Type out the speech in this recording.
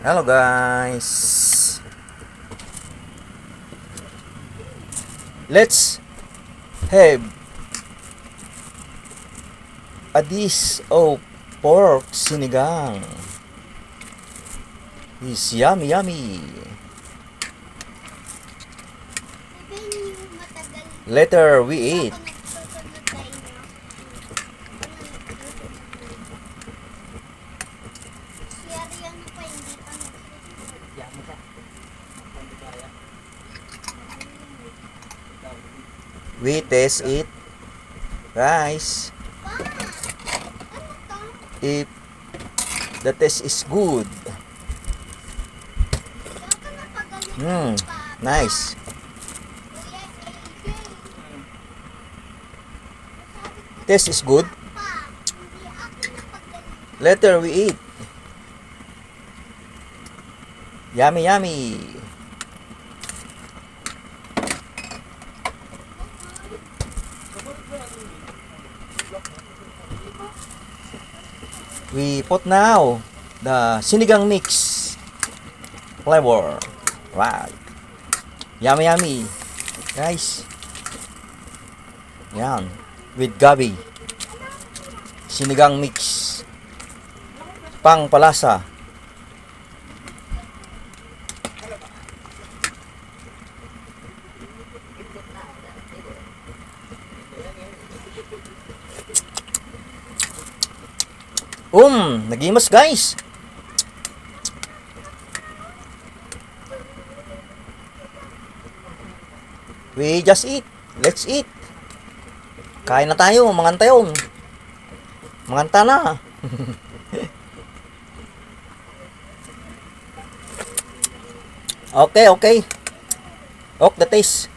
Hello guys. Let's have a dish of pork sinigang. It's yummy yummy. Later we eat. We taste it, guys. If the taste is good. Nice. Taste is good. Later we eat. Yummy yummy. We put now the sinigang mix flavor. Wow. Yummy yummy. Guys. Yan. With gabi. Sinigang mix. Pang palasa. Nagimas guys. We just eat. Let's eat. Kain na tayo, mga tayong. Mga na. Okay. Okay the taste.